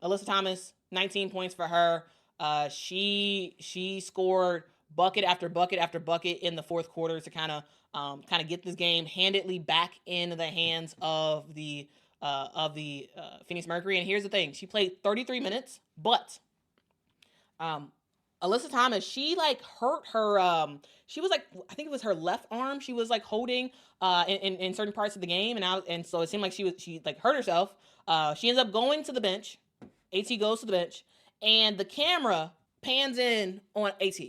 Alyssa Thomas, 19 points for her. She scored bucket after bucket after bucket in the fourth quarter to kind of get this game handedly back in the hands of the Phoenix Mercury. And here's the thing: she played 33 minutes, but Alyssa Thomas, she like hurt her. She was like, I think it was her left arm. She was like holding in certain parts of the game, and so it seemed like she like hurt herself. She ends up going to the bench. At goes to the bench, and the camera pans in on At,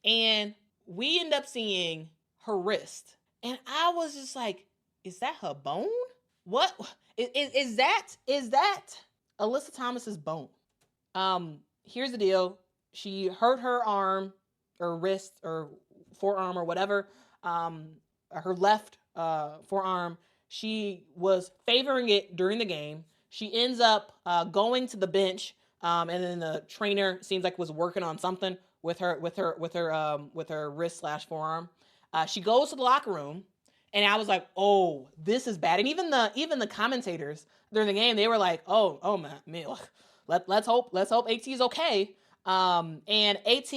and we end up seeing her wrist, and I was just like, is that her bone? What is that? Is that Alyssa Thomas's bone? Here's the deal. She hurt her arm or wrist or forearm or whatever, her left forearm. She was favoring it during the game. She ends up going to the bench, and then the trainer seems like was working on something with her wrist / forearm. She goes to the locker room, and I was like, "Oh, this is bad." And even the commentators during the game, they were like, "Oh man, let's hope At is okay." And At,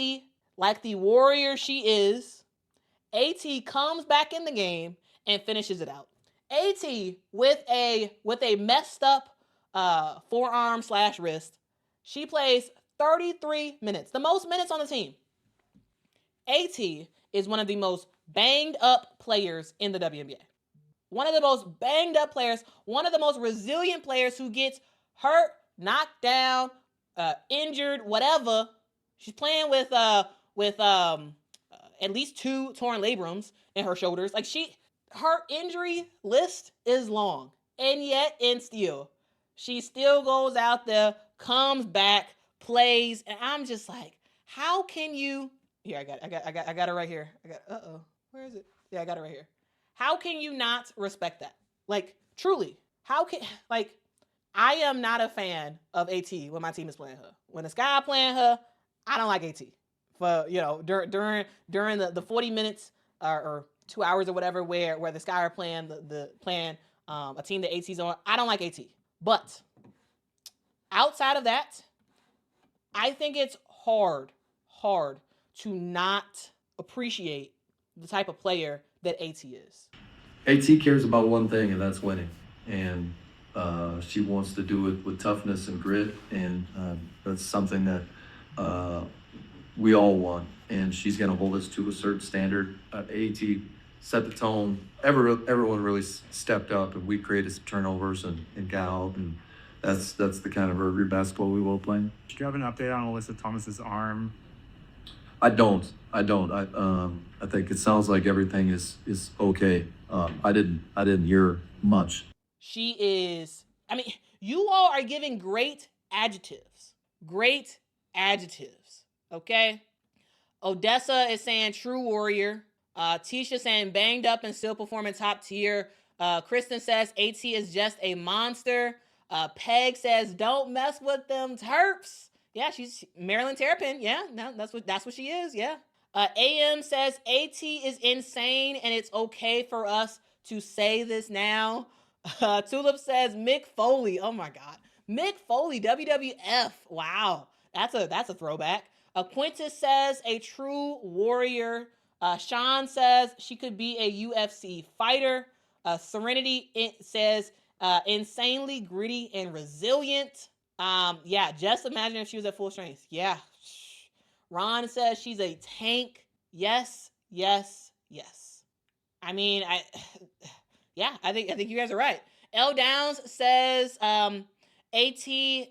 like the warrior she is, At comes back in the game and finishes it out. At with a messed up forearm / wrist, she plays 33 minutes, the most minutes on the team. At is one of the most banged up players in the WNBA. One of the most banged up players, one of the most resilient players who gets hurt, knocked down, injured, whatever. She's playing with at least 2 torn labrums in her shoulders. Like her injury list is long, and yet and still, she still goes out there, comes back, plays, and I'm just like, how can you? Here, I got it right here. Where is it? Yeah, I got it right here. How can you not respect that? Like, truly, how can I am not a fan of At when my team is playing her. When the Sky playing her, I don't like At. For during the 40 minutes or 2 hours or whatever where the Sky are playing a team that At's on, I don't like At. But outside of that, I think it's hard to not appreciate the type of player that At is. At cares about one thing, and that's winning. And she wants to do it with toughness and grit, and that's something that uh, we all want. And she's going to hold us to a certain standard. At set the tone. Everyone really stepped up, and we created some turnovers and got out, and that's the kind of rugby basketball we will play. Do you have an update on Alyssa Thomas's arm? I don't. I think it sounds like everything is okay. I didn't hear much. She is, I mean, you all are giving great adjectives. Great adjectives. Okay? Odessa is saying true warrior. Tisha saying banged up and still performing top tier. Kristen says At is just a monster. Peg says don't mess with them Terps. Yeah, she's Marilyn Terrapin. Yeah, no, that's what she is. Yeah. AM says At is insane and it's okay for us to say this now. Tulip says Mick Foley. Oh my God, Mick Foley, WWF. Wow, that's a throwback. Quintus says a true warrior. Sean says she could be a UFC fighter. Serenity says insanely gritty and resilient. Yeah, just imagine if she was at full strength. Yeah. Ron says she's a tank. Yes. I mean, I think you guys are right. L Downs says At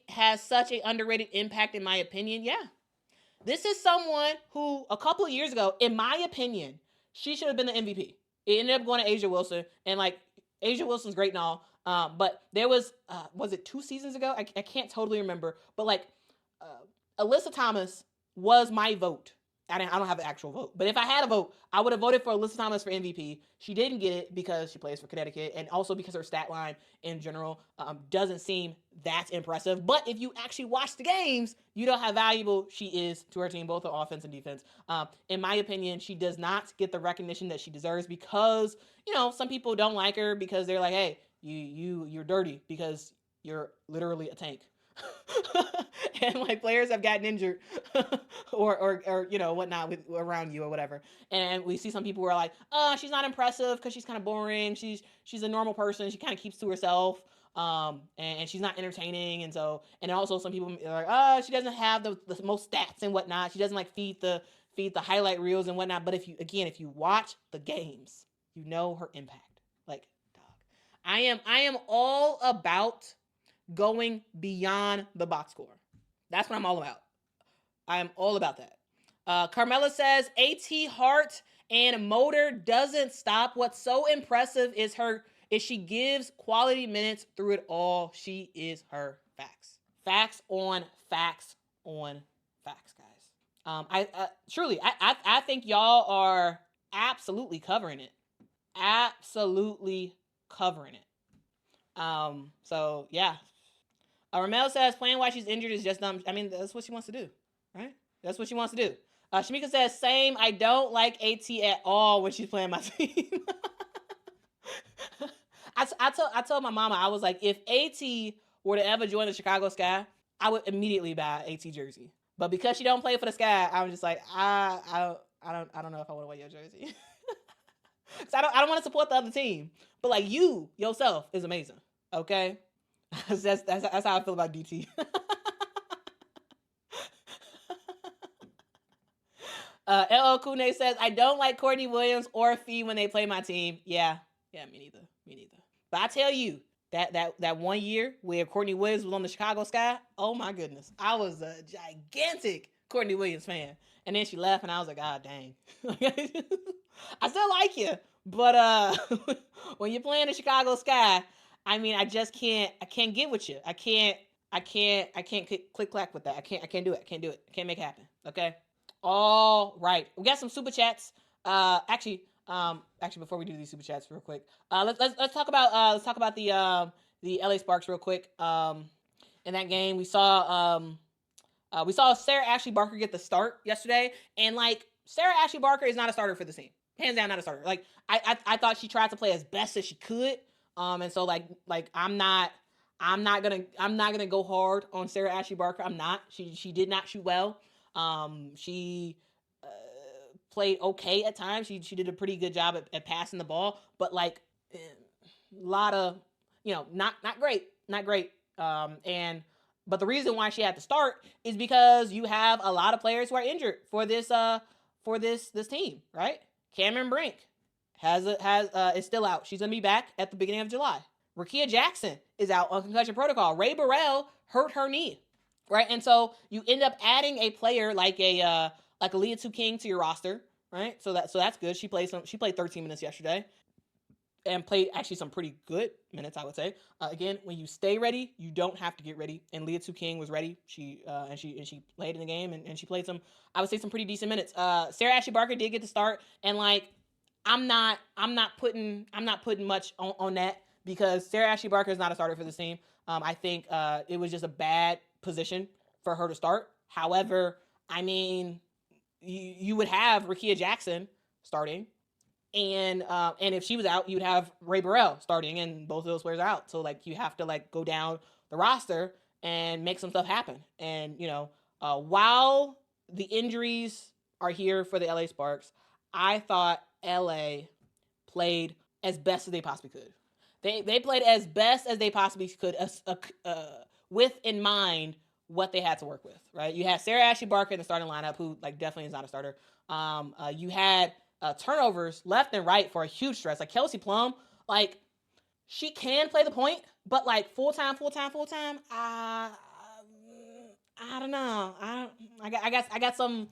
has such an underrated impact in my opinion. Yeah. This is someone who a couple of years ago, in my opinion, she should have been the MVP. It ended up going to A'ja Wilson, and like A'ja Wilson's great and all, but there was it 2 seasons ago? I can't totally remember, but like Alyssa Thomas was my vote. I don't have an actual vote, but if I had a vote, I would have voted for Alyssa Thomas for MVP. She didn't get it because she plays for Connecticut, and also because her stat line in general doesn't seem that impressive. But if you actually watch the games, you know how valuable she is to her team, both on offense and defense. In my opinion, she does not get the recognition that she deserves because some people don't like her because they're like, hey, you're dirty because you're literally a tank. And like players have gotten injured or you know whatnot around you or whatever, and we see some people who are like, she's not impressive because she's kind of boring, she's a normal person, she kind of keeps to herself, and she's not entertaining, and also some people are like, she doesn't have the most stats and whatnot, she doesn't like feed the highlight reels and whatnot. But if you watch the games, you know her impact. Like, dog, I am all about going beyond the box score. That's what I'm all about. I am all about that. Carmela says, AT heart and motor doesn't stop. What's so impressive is she gives quality minutes through it all. She is her facts. Facts on facts on facts, guys. I think y'all are absolutely covering it. Absolutely covering it. So yeah. Ramel says playing while she's injured is just dumb. I mean, that's what she wants to do, right? That's what she wants to do. Shamika says, same. I don't like AT at all when she's playing my team. I told my mama, I was like, if AT were to ever join the Chicago Sky, I would immediately buy an AT jersey. But because she don't play for the Sky, I'm just like, I don't know if I want to wear your jersey. Cause I don't want to support the other team. But like you yourself is amazing. Okay. That's how I feel about DT. LL Kune says, I don't like Courtney Williams or Fee when they play my team. Yeah, me neither. But I tell you, that 1 year where Courtney Williams was on the Chicago Sky, oh my goodness. I was a gigantic Courtney Williams fan. And then she left and I was like, ah, dang. I still like you. But when you're playing the Chicago Sky, I mean, I can't get with you. I can't click clack with that. I can't do it. I can't make it happen. Okay. All right. We got some super chats. Actually, before we do these super chats real quick, let's talk about the LA Sparks real quick. In that game, we saw Sarah Ashley Barker get the start yesterday, and like Sarah Ashley Barker is not a starter for the team. Hands down, not a starter. Like I thought she tried to play as best as she could. And so like I'm not gonna go hard on Sarah Ashley Barker. I'm not. She did not shoot well. She played okay at times. She did a pretty good job at passing the ball, but like a lot of not great. But the reason why she had to start is because you have a lot of players who are injured for this team, right? Cameron Brink is still out. She's gonna be back at the beginning of July. Rakia Jackson is out on concussion protocol. Ray Burrell hurt her knee, right? And so you end up adding a player like a Leah Tu King to your roster, right? So that's good. She played 13 minutes yesterday, and played actually some pretty good minutes, I would say. Again, when you stay ready, you don't have to get ready. And Leah Tu King was ready. She played in the game and she played some pretty decent minutes. Sarah Ashley Barker did get to start, and like I'm not putting much on that because Sarah Ashley Barker is not a starter for this team. I think it was just a bad position for her to start. However, I mean, you would have Rakia Jackson starting, and if she was out, you'd have Ray Burrell starting, and both of those players are out. So like you have to like go down the roster and make some stuff happen. And while the injuries are here for the LA Sparks, I thought LA played as best as they possibly could. They played as best as they possibly could, with in mind what they had to work with, right? You had Sarah Ashley Barker in the starting lineup, who like definitely is not a starter. You had turnovers left and right for a huge stretch. Like Kelsey Plum, like she can play the point, but like full time. I don't know. I got some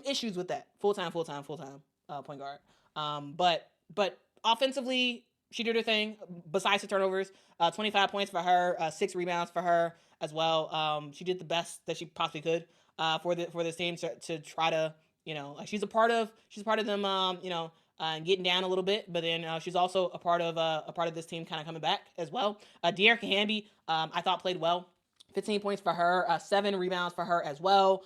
issues with that full time point guard. But offensively, she did her thing. Besides the turnovers, 25 points for her, 6 rebounds for her as well. She did the best that she possibly could for this team to try to like she's a part of them getting down a little bit, but then she's also a part of this team kind of coming back as well. De'Erica Hamby, I thought played well. 15 points for her, 7 rebounds for her as well.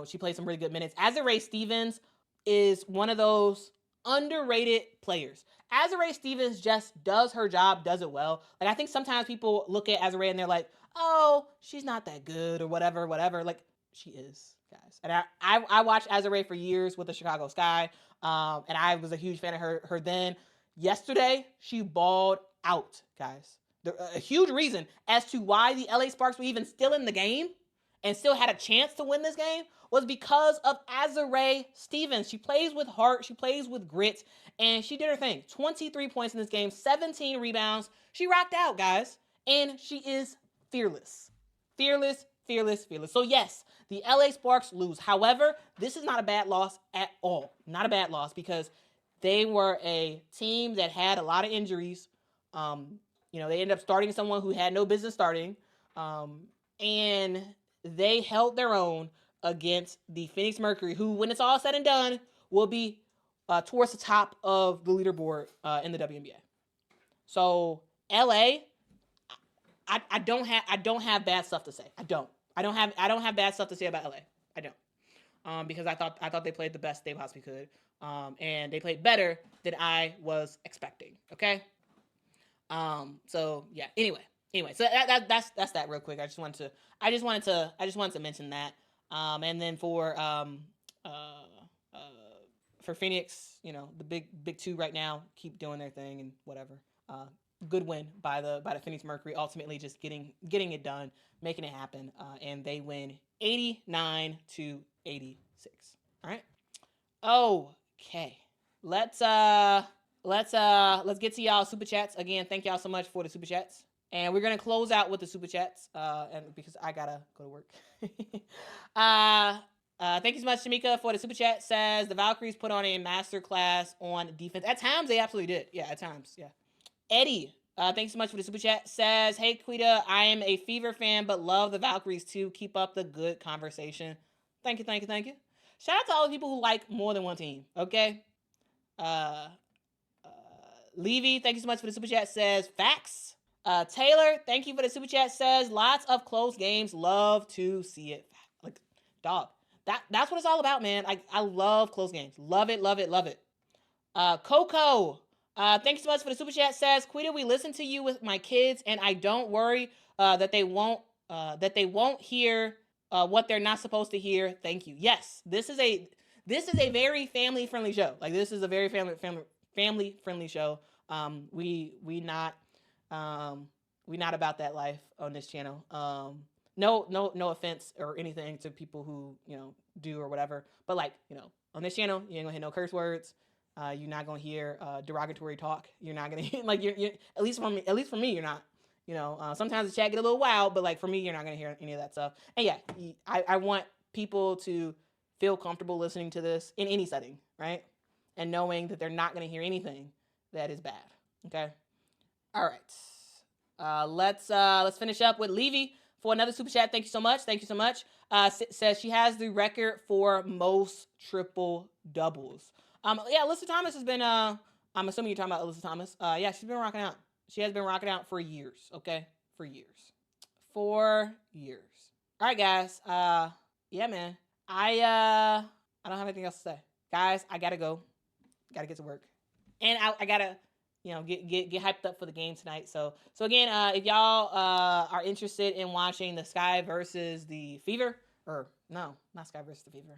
She played some really good minutes. Azurá Stevens is one of those underrated players. Azurá Stevens just does her job, does it well. Like, I think sometimes people look at Azurá and they're like, oh, she's not that good or whatever. Like, she is, guys. And I watched Azurá for years with the Chicago Sky, and I was a huge fan of her then. Yesterday, she balled out, guys. A huge reason as to why the LA Sparks were even still in the game and still had a chance to win this game was because of Azurá Stevens. She plays with heart, she plays with grit, and she did her thing. 23 points in this game, 17 rebounds. She rocked out, guys, and she is fearless. Fearless. So yes, the LA Sparks lose. However, this is not a bad loss at all. Not a bad loss because they were a team that had a lot of injuries. They ended up starting someone who had no business starting. And they held their own against the Phoenix Mercury, who, when it's all said and done, will be towards the top of the leaderboard in the WNBA. So LA, I don't have bad stuff to say. I don't have bad stuff to say about LA. I don't. Because I thought they played the best they possibly could. And they played better than I was expecting. Okay. So yeah. Anyway, so that's that real quick. I just wanted to mention that. And then for Phoenix, the big two right now keep doing their thing and whatever. Good win by the Phoenix Mercury, ultimately just getting it done, making it happen, and they win 89-86. All right. Okay. Let's get to y'all super chats again. Thank y'all so much for the super chats, and we're gonna close out with the super chats. And because I gotta go to work. Thank you so much, Shamika, for the super chat. Says the Valkyries put on a master class on defense. At times, they absolutely did. Yeah, at times. Yeah. Eddie, thanks so much for the super chat. Says, hey, Quita, I am a Fever fan, but love the Valkyries too. Keep up the good conversation. Thank you. Shout out to all the people who like more than one team. Okay. Levy, thank you so much for the super chat. Says, facts. Taylor, thank you for the super chat. Says, lots of close games. Love to see it. Like, dog. That's what it's all about, man. I love close games. Love it. Coco, thank you so much for the super chat. Says, Quita, we listen to you with my kids, and I don't worry that they won't hear what they're not supposed to hear. Thank you. Yes, this is a very family friendly show. Like, this is a very family friendly show. We not about that life on this channel. No offense or anything to people who do or whatever, but like on this channel you ain't gonna hear no curse words. You're not gonna hear derogatory talk. You're not gonna like you're at least for me you're not. Sometimes the chat get a little wild, but like for me you're not gonna hear any of that stuff. And yeah, I want people to feel comfortable listening to this in any setting, right? And knowing that they're not gonna hear anything that is bad. Okay. All right. Let's finish up with Levy for another super chat. Thank you so much. Says she has the record for most triple doubles. Yeah, Alyssa Thomas has been. I'm assuming you're talking about Alyssa Thomas. Yeah, she's been rocking out. She has been rocking out for years. Okay, for years. All right, guys. Yeah, man. I don't have anything else to say, guys. I gotta go. Gotta get to work, and I gotta get hyped up for the game tonight. So again, if y'all are interested in watching the Sky versus the Fever, or no, not Sky versus the Fever,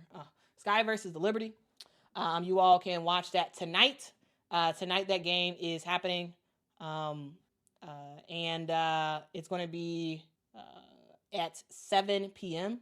Sky versus the Liberty, you all can watch that tonight. Tonight that game is happening, and it's going to be at 7 p.m.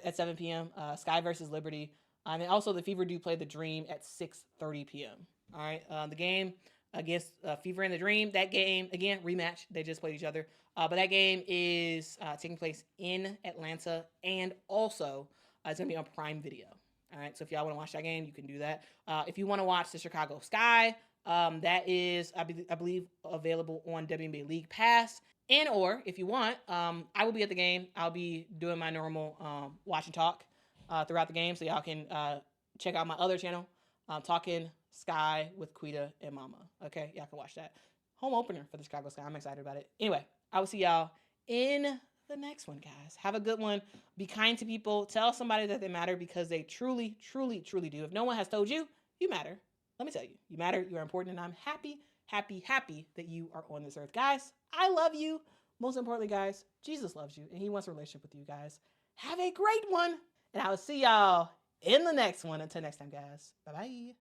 At 7 p.m. Sky versus Liberty, and also the Fever do play the Dream at 6:30 p.m. All right, the game against Fever and the Dream. That game, again, rematch. They just played each other. But that game is taking place in Atlanta, and also it's going to be on Prime Video. All right, so if y'all want to watch that game, you can do that. If you want to watch the Chicago Sky, that is, I believe, available on WNBA League Pass. And or, if you want, I will be at the game. I'll be doing my normal watch and talk throughout the game, so y'all can check out my other channel, Talking Sky with Quita and Mama. Okay, y'all can watch that. Home opener for the Chicago Sky. I'm excited about it. Anyway, I will see y'all in the next one, guys. Have a good one. Be kind to people. Tell somebody that they matter, because they truly, truly, truly do. If no one has told you, you matter. let me tell you, you matter, you're important, and I'm happy, happy, happy that you are on this earth. Guys, I love you. Most importantly, guys, Jesus loves you, and he wants a relationship with you guys. Have a great one, and I will see y'all in the next one. Until next time, guys. Bye-bye.